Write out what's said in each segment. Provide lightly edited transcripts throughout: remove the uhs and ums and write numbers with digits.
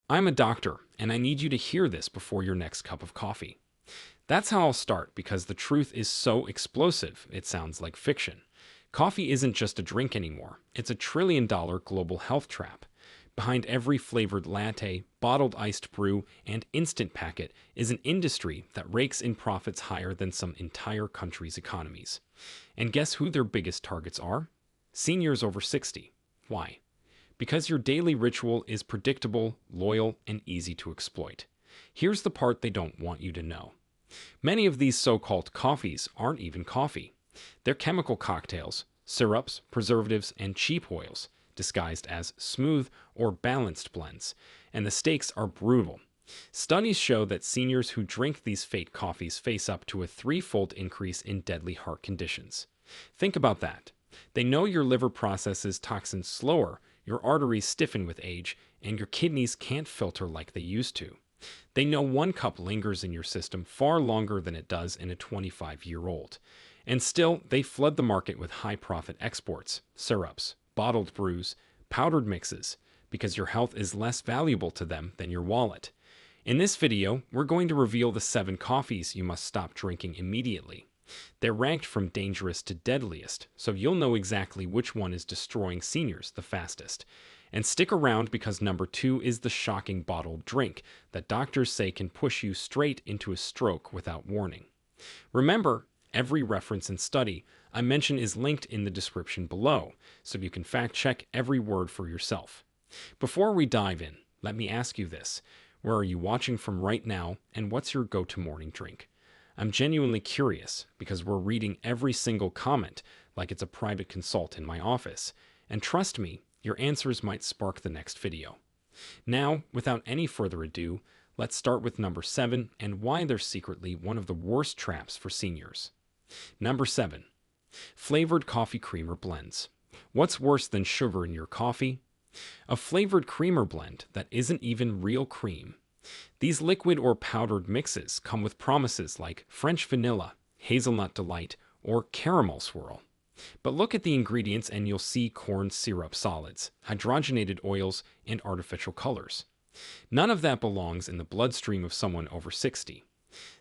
I'm a doctor, and I need you to hear this before your next cup of coffee. That's how I'll start because the truth is so explosive, it sounds like fiction. Coffee isn't just a drink anymore, it's a trillion-dollar global health trap. Behind every flavored latte, bottled iced brew, and instant packet is an industry that rakes in profits higher than some entire country's economies. And guess who their biggest targets are? Seniors over 60. Why? Because your daily ritual is predictable, loyal, and easy to exploit. Here's the part they don't want you to know. Many of these so-called coffees aren't even coffee. They're chemical cocktails, syrups, preservatives, and cheap oils, disguised as smooth or balanced blends, and the stakes are brutal. Studies show that seniors who drink these fake coffees face up to a threefold increase in deadly heart conditions. Think about that. They know your liver processes toxins slower, your arteries stiffen with age, and your kidneys can't filter like they used to. They know one cup lingers in your system far longer than it does in a 25-year-old. And still, they flood the market with high-profit exports, syrups, bottled brews, powdered mixes, because your health is less valuable to them than your wallet. In this video, we're going to reveal the 7 coffees you must stop drinking immediately. They're ranked from dangerous to deadliest, so you'll know exactly which one is destroying seniors the fastest. And stick around because number 2 is the shocking bottled drink that doctors say can push you straight into a stroke without warning. Remember, every reference and study I mention is linked in the description below, so you can fact-check every word for yourself. Before we dive in, let me ask you this. Where are you watching from right now, and what's your go-to morning drink? I'm genuinely curious because we're reading every single comment like it's a private consult in my office. And trust me, your answers might spark the next video. Now, without any further ado, let's start with number 7 and why they're secretly one of the worst traps for seniors. Number 7. Flavored coffee creamer blends. What's worse than sugar in your coffee? A flavored creamer blend that isn't even real cream. These liquid or powdered mixes come with promises like French vanilla, hazelnut delight, or caramel swirl. But look at the ingredients and you'll see corn syrup solids, hydrogenated oils, and artificial colors. None of that belongs in the bloodstream of someone over 60.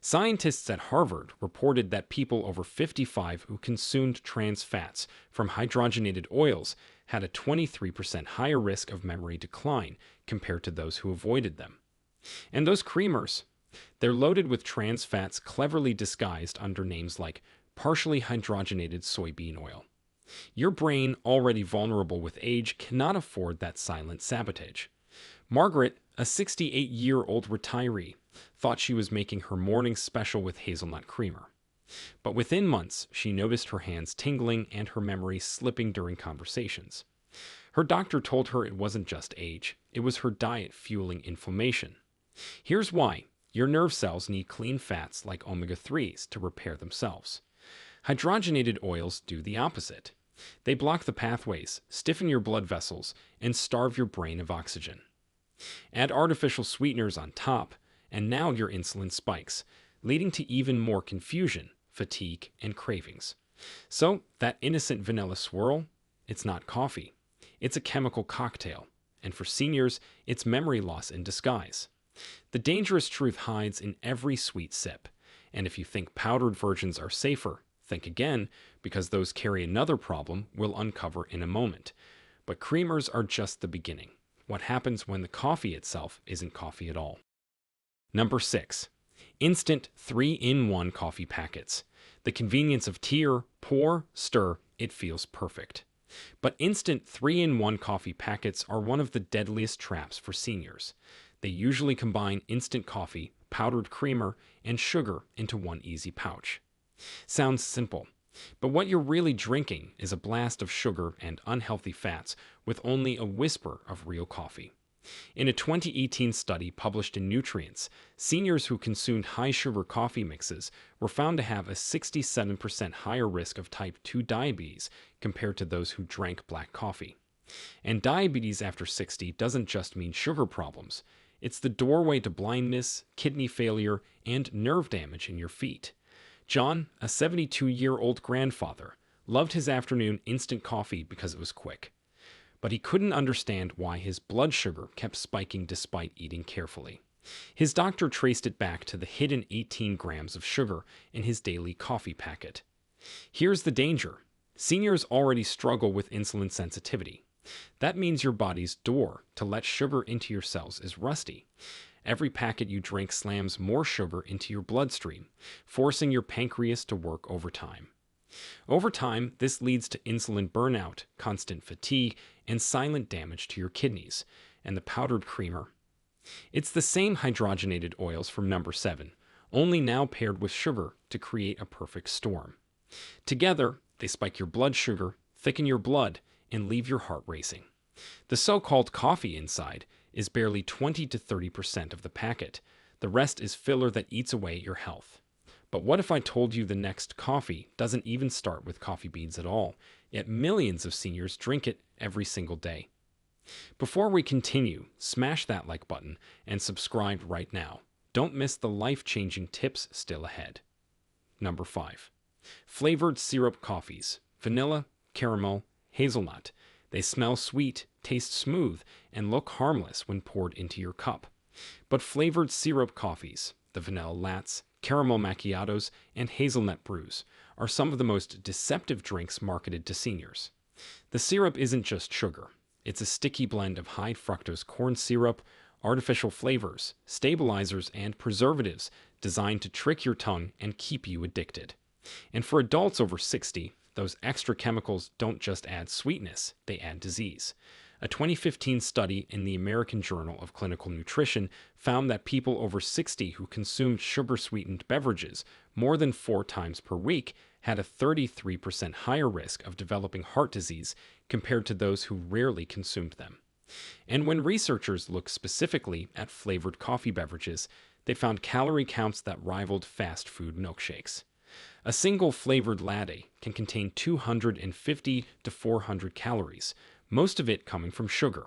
Scientists at Harvard reported that people over 55 who consumed trans fats from hydrogenated oils had a 23% higher risk of memory decline compared to those who avoided them. And those creamers, they're loaded with trans fats cleverly disguised under names like partially hydrogenated soybean oil. Your brain, already vulnerable with age, cannot afford that silent sabotage. Margaret, a 68-year-old retiree, thought she was making her morning special with hazelnut creamer. But within months, she noticed her hands tingling and her memory slipping during conversations. Her doctor told her it wasn't just age, it was her diet fueling inflammation. Here's why. Your nerve cells need clean fats like omega-3s to repair themselves. Hydrogenated oils do the opposite. They block the pathways, stiffen your blood vessels, and starve your brain of oxygen. Add artificial sweeteners on top, and now your insulin spikes, leading to even more confusion, fatigue, and cravings. So, that innocent vanilla swirl? It's not coffee. It's a chemical cocktail. And for seniors, it's memory loss in disguise. The dangerous truth hides in every sweet sip. And if you think powdered versions are safer, think again, because those carry another problem we'll uncover in a moment. But creamers are just the beginning. What happens when the coffee itself isn't coffee at all? Number 6. Instant 3-in-1 coffee packets. The convenience of tear, pour, stir, it feels perfect. But instant 3-in-1 coffee packets are one of the deadliest traps for seniors. They usually combine instant coffee, powdered creamer, and sugar into one easy pouch. Sounds simple, but what you're really drinking is a blast of sugar and unhealthy fats with only a whisper of real coffee. In a 2018 study published in Nutrients, seniors who consumed high-sugar coffee mixes were found to have a 67% higher risk of type 2 diabetes compared to those who drank black coffee. And diabetes after 60 doesn't just mean sugar problems. It's the doorway to blindness, kidney failure, and nerve damage in your feet. John, a 72-year-old grandfather, loved his afternoon instant coffee because it was quick. but he couldn't understand why his blood sugar kept spiking despite eating carefully. His doctor traced it back to the hidden 18 grams of sugar in his daily coffee packet. Here's the danger. Seniors already struggle with insulin sensitivity. That means your body's door to let sugar into your cells is rusty. Every packet you drink slams more sugar into your bloodstream, forcing your pancreas to work overtime. Over time, this leads to insulin burnout, constant fatigue, and silent damage to your kidneys. And the powdered creamer? It's the same hydrogenated oils from number 7, only now paired with sugar to create a perfect storm. Together, they spike your blood sugar, thicken your blood, and leave your heart racing. The so-called coffee inside is barely 20 to 30% of the packet. The rest is filler that eats away your health. But what if I told you the next coffee doesn't even start with coffee beans at all, yet millions of seniors drink it every single day? Before we continue, smash that like button and subscribe right now. Don't miss the life-changing tips still ahead. Number 5. Flavored syrup coffees. Vanilla, caramel, hazelnut. They smell sweet, taste smooth, and look harmless when poured into your cup. But flavored syrup coffees, the vanilla lattes, caramel macchiatos, and hazelnut brews, are some of the most deceptive drinks marketed to seniors. The syrup isn't just sugar. It's a sticky blend of high fructose corn syrup, artificial flavors, stabilizers, and preservatives designed to trick your tongue and keep you addicted. And for adults over 60, those extra chemicals don't just add sweetness, they add disease. A 2015 study in the American Journal of Clinical Nutrition found that people over 60 who consumed sugar-sweetened beverages more than 4 times per week had a 33% higher risk of developing heart disease compared to those who rarely consumed them. And when researchers looked specifically at flavored coffee beverages, they found calorie counts that rivaled fast food milkshakes. A single flavored latte can contain 250 to 400 calories, most of it coming from sugar.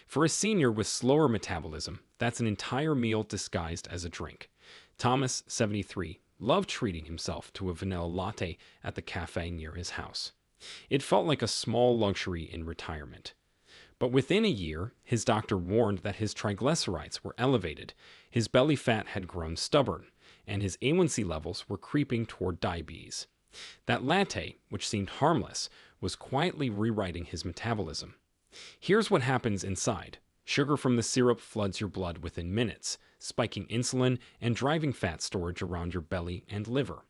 For a senior with slower metabolism, that's an entire meal disguised as a drink. Thomas, 73, loved treating himself to a vanilla latte at the cafe near his house. It felt like a small luxury in retirement. But within a year, his doctor warned that his triglycerides were elevated, his belly fat had grown stubborn, and his A1C levels were creeping toward diabetes. That latte, which seemed harmless, was quietly rewriting his metabolism. Here's what happens inside. Sugar from the syrup floods your blood within minutes, spiking insulin and driving fat storage around your belly and liver.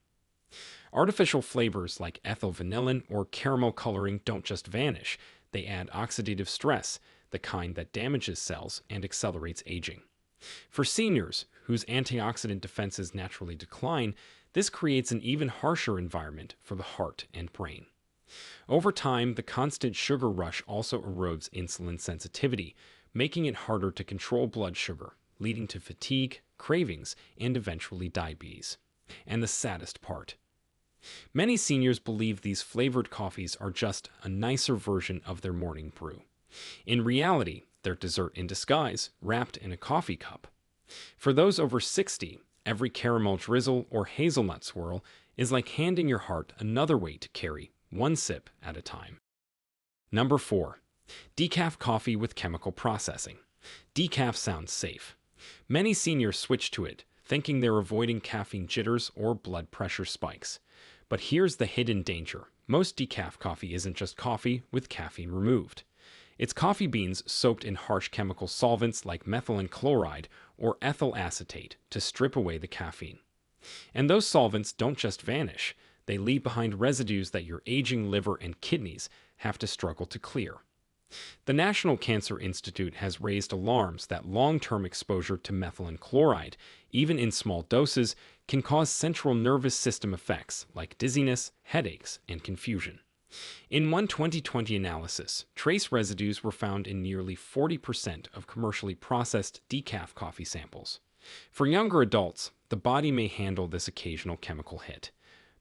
Artificial flavors like ethyl vanillin or caramel coloring don't just vanish, they add oxidative stress, the kind that damages cells and accelerates aging. For seniors, whose antioxidant defenses naturally decline, this creates an even harsher environment for the heart and brain. Over time, the constant sugar rush also erodes insulin sensitivity, making it harder to control blood sugar, leading to fatigue, cravings, and eventually diabetes. And the saddest part. Many seniors believe these flavored coffees are just a nicer version of their morning brew. In reality, they're dessert in disguise, wrapped in a coffee cup. For those over 60, every caramel drizzle or hazelnut swirl is like handing your heart another weight to carry, one sip at a time. Number 4. Decaf coffee with chemical processing. Decaf sounds safe. Many seniors switch to it, thinking they're avoiding caffeine jitters or blood pressure spikes. But here's the hidden danger. Most decaf coffee isn't just coffee with caffeine removed. It's coffee beans soaked in harsh chemical solvents like methylene chloride or ethyl acetate to strip away the caffeine. And those solvents don't just vanish, they leave behind residues that your aging liver and kidneys have to struggle to clear. The National Cancer Institute has raised alarms that long-term exposure to methylene chloride, even in small doses, can cause central nervous system effects like dizziness, headaches, and confusion. In one 2020 analysis, trace residues were found in nearly 40% of commercially processed decaf coffee samples. For younger adults, the body may handle this occasional chemical hit.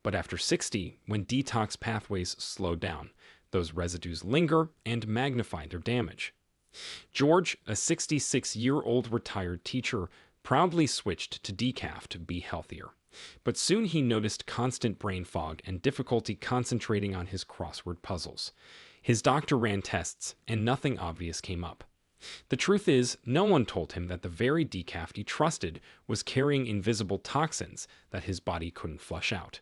But after 60, when detox pathways slow down, those residues linger and magnify their damage. George, a 66-year-old retired teacher, proudly switched to decaf to be healthier. But soon he noticed constant brain fog and difficulty concentrating on his crossword puzzles. His doctor ran tests, and nothing obvious came up. The truth is, no one told him that the very decaf he trusted was carrying invisible toxins that his body couldn't flush out.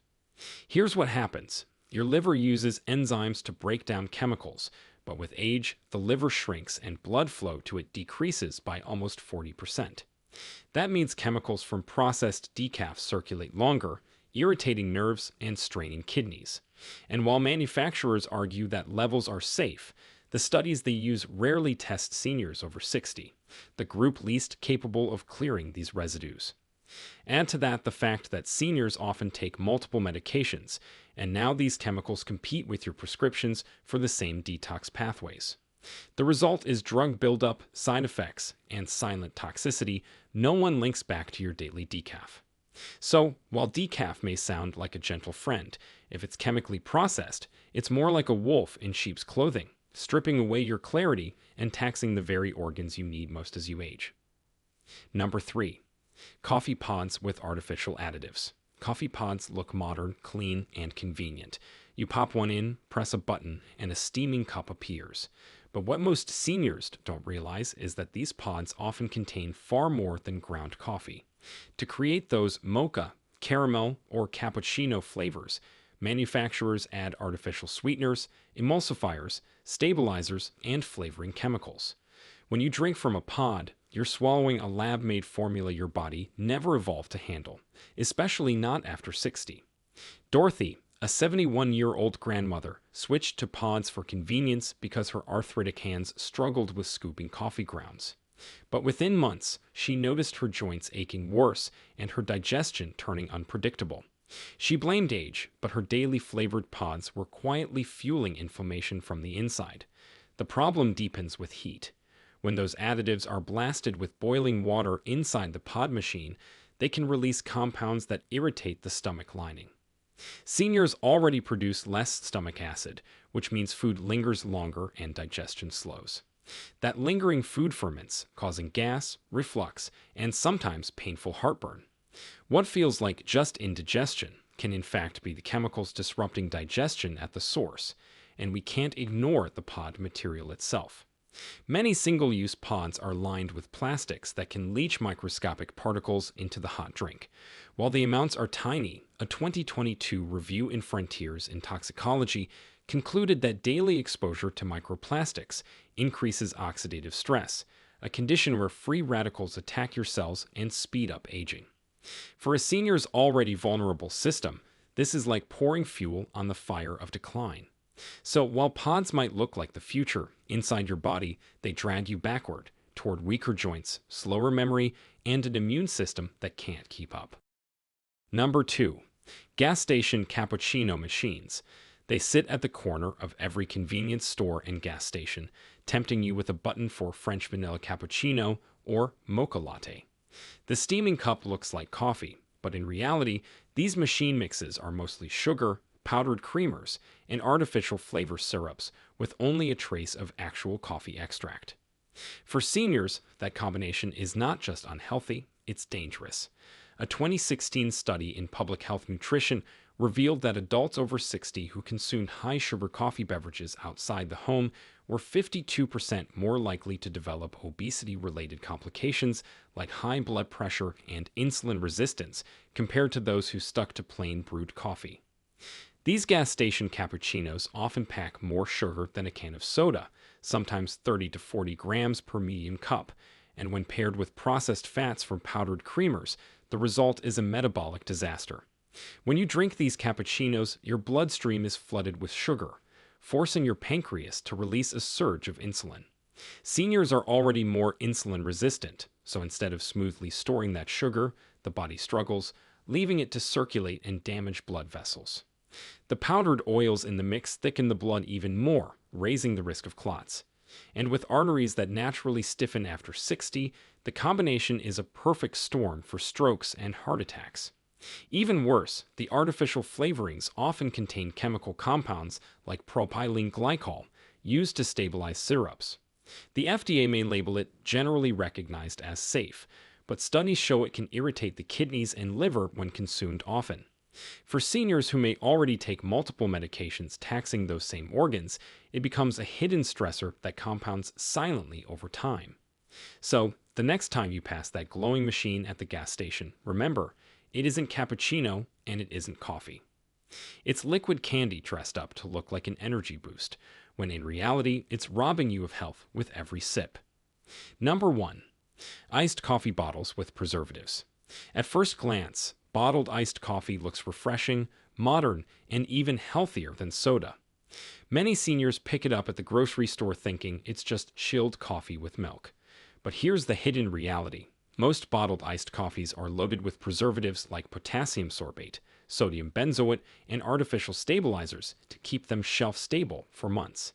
Here's what happens. Your liver uses enzymes to break down chemicals, but with age, the liver shrinks and blood flow to it decreases by almost 40%. That means chemicals from processed decaf circulate longer, irritating nerves and straining kidneys. And while manufacturers argue that levels are safe, the studies they use rarely test seniors over 60, the group least capable of clearing these residues. Add to that the fact that seniors often take multiple medications, and now these chemicals compete with your prescriptions for the same detox pathways. The result is drug buildup, side effects, and silent toxicity no one links back to your daily decaf. So, while decaf may sound like a gentle friend, if it's chemically processed, it's more like a wolf in sheep's clothing, stripping away your clarity and taxing the very organs you need most as you age. Number 3. Coffee pods with artificial additives. Coffee pods look modern, clean, and convenient. You pop one in, press a button, and a steaming cup appears. But what most seniors don't realize is that these pods often contain far more than ground coffee. To create those mocha, caramel, or cappuccino flavors, manufacturers add artificial sweeteners, emulsifiers, stabilizers, and flavoring chemicals. When you drink from a pod, you're swallowing a lab-made formula your body never evolved to handle, especially not after 60. Dorothy, a 71-year-old grandmother, switched to pods for convenience because her arthritic hands struggled with scooping coffee grounds. But within months, she noticed her joints aching worse and her digestion turning unpredictable. She blamed age, but her daily flavored pods were quietly fueling inflammation from the inside. The problem deepens with heat. When those additives are blasted with boiling water inside the pod machine, they can release compounds that irritate the stomach lining. Seniors already produce less stomach acid, which means food lingers longer and digestion slows. That lingering food ferments, causing gas, reflux, and sometimes painful heartburn. What feels like just indigestion can in fact be the chemicals disrupting digestion at the source, and we can't ignore the pod material itself. Many single-use pods are lined with plastics that can leach microscopic particles into the hot drink. While the amounts are tiny, a 2022 review in Frontiers in Toxicology concluded that daily exposure to microplastics increases oxidative stress, a condition where free radicals attack your cells and speed up aging. For a senior's already vulnerable system, this is like pouring fuel on the fire of decline. So while pods might look like the future, inside your body, they drag you backward toward weaker joints, slower memory, and an immune system that can't keep up. Number 2. Gas station cappuccino machines. They sit at the corner of every convenience store and gas station, tempting you with a button for French vanilla cappuccino or mocha latte. The steaming cup looks like coffee, but in reality, these machine mixes are mostly sugar, powdered creamers, and artificial flavor syrups with only a trace of actual coffee extract. For seniors, that combination is not just unhealthy, it's dangerous. A 2016 study in Public Health Nutrition revealed that adults over 60 who consumed high-sugar coffee beverages outside the home were 52% more likely to develop obesity-related complications like high blood pressure and insulin resistance compared to those who stuck to plain brewed coffee. These gas station cappuccinos often pack more sugar than a can of soda, sometimes 30 to 40 grams per medium cup, and when paired with processed fats from powdered creamers, the result is a metabolic disaster. When you drink these cappuccinos, your bloodstream is flooded with sugar, forcing your pancreas to release a surge of insulin. Seniors are already more insulin resistant, so instead of smoothly storing that sugar, the body struggles, leaving it to circulate and damage blood vessels. The powdered oils in the mix thicken the blood even more, raising the risk of clots. And with arteries that naturally stiffen after 60, the combination is a perfect storm for strokes and heart attacks. Even worse, the artificial flavorings often contain chemical compounds like propylene glycol, used to stabilize syrups. The FDA may label it generally recognized as safe, but studies show it can irritate the kidneys and liver when consumed often. For seniors who may already take multiple medications taxing those same organs, it becomes a hidden stressor that compounds silently over time. So, the next time you pass that glowing machine at the gas station, remember, it isn't cappuccino and it isn't coffee. It's liquid candy dressed up to look like an energy boost, when in reality, it's robbing you of health with every sip. Number 1. Iced coffee bottles with preservatives. At first glance, bottled iced coffee looks refreshing, modern, and even healthier than soda. Many seniors pick it up at the grocery store thinking it's just chilled coffee with milk. But here's the hidden reality. Most bottled iced coffees are loaded with preservatives like potassium sorbate, sodium benzoate, and artificial stabilizers to keep them shelf stable for months.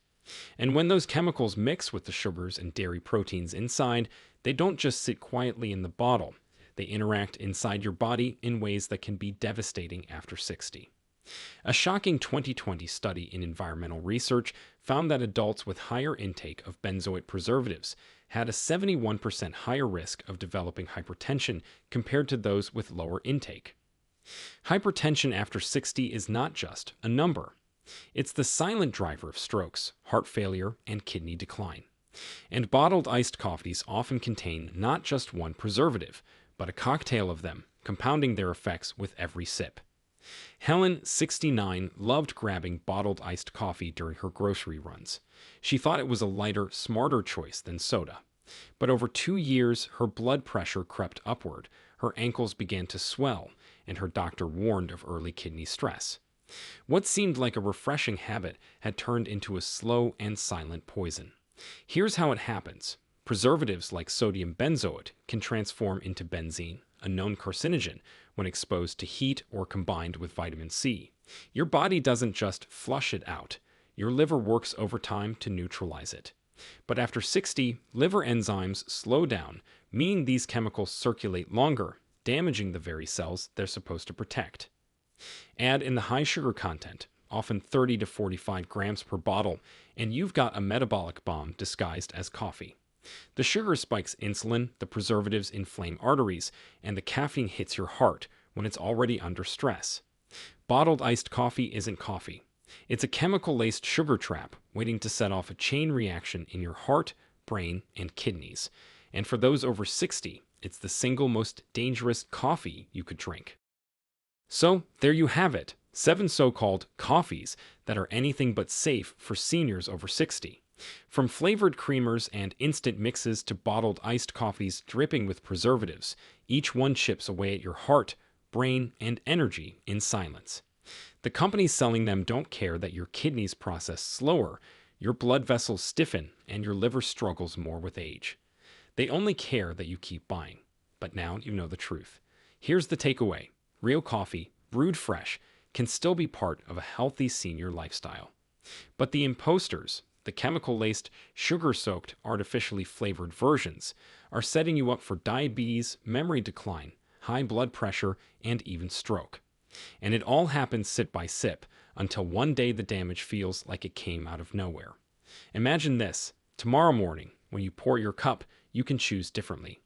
And when those chemicals mix with the sugars and dairy proteins inside, they don't just sit quietly in the bottle. They interact inside your body in ways that can be devastating after 60. A shocking 2020 study in environmental research found that adults with higher intake of benzoate preservatives had a 71% higher risk of developing hypertension compared to those with lower intake. Hypertension after 60 is not just a number. It's the silent driver of strokes, heart failure, and kidney decline. And bottled iced coffees often contain not just one preservative, but a cocktail of them, compounding their effects with every sip. Helen, 69, loved grabbing bottled iced coffee during her grocery runs. She thought it was a lighter, smarter choice than soda. But over 2 years, her blood pressure crept upward, her ankles began to swell, and her doctor warned of early kidney stress. What seemed like a refreshing habit had turned into a slow and silent poison. Here's how it happens. Preservatives like sodium benzoate can transform into benzene, a known carcinogen, when exposed to heat or combined with vitamin C. Your body doesn't just flush it out. Your liver works overtime to neutralize it. But after 60, liver enzymes slow down, meaning these chemicals circulate longer, damaging the very cells they're supposed to protect. Add in the high sugar content, often 30 to 45 grams per bottle, and you've got a metabolic bomb disguised as coffee. The sugar spikes insulin, the preservatives inflame arteries, and the caffeine hits your heart when it's already under stress. Bottled iced coffee isn't coffee. It's a chemical-laced sugar trap waiting to set off a chain reaction in your heart, brain, and kidneys. And for those over 60, it's the single most dangerous coffee you could drink. So, there you have it, 7 so-called coffees that are anything but safe for seniors over 60. From flavored creamers and instant mixes to bottled iced coffees dripping with preservatives, each one chips away at your heart, brain, and energy in silence. The companies selling them don't care that your kidneys process slower, your blood vessels stiffen, and your liver struggles more with age. They only care that you keep buying. But now you know the truth. Here's the takeaway. Real coffee, brewed fresh, can still be part of a healthy senior lifestyle. But the imposters, the chemical-laced, sugar-soaked, artificially flavored versions, are setting you up for diabetes, memory decline, high blood pressure, and even stroke. And it all happens sip by sip, until one day the damage feels like it came out of nowhere. Imagine this. Tomorrow morning, when you pour your cup, you can choose differently.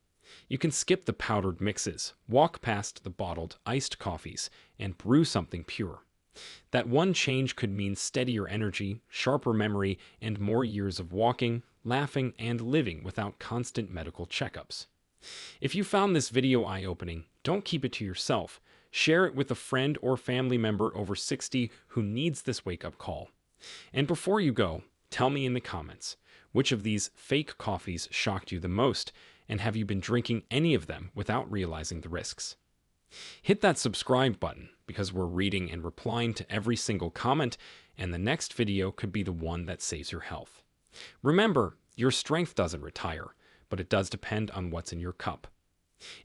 You can skip the powdered mixes, walk past the bottled iced coffees, and brew something pure. That one change could mean steadier energy, sharper memory, and more years of walking, laughing, and living without constant medical checkups. If you found this video eye-opening, don't keep it to yourself. Share it with a friend or family member over 60 who needs this wake-up call. And before you go, tell me in the comments, which of these fake coffees shocked you the most, and have you been drinking any of them without realizing the risks? Hit that subscribe button because we're reading and replying to every single comment, and the next video could be the one that saves your health. Remember, your strength doesn't retire, but it does depend on what's in your cup.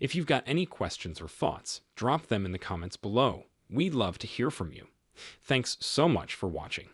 If you've got any questions or thoughts, drop them in the comments below. We'd love to hear from you. Thanks so much for watching.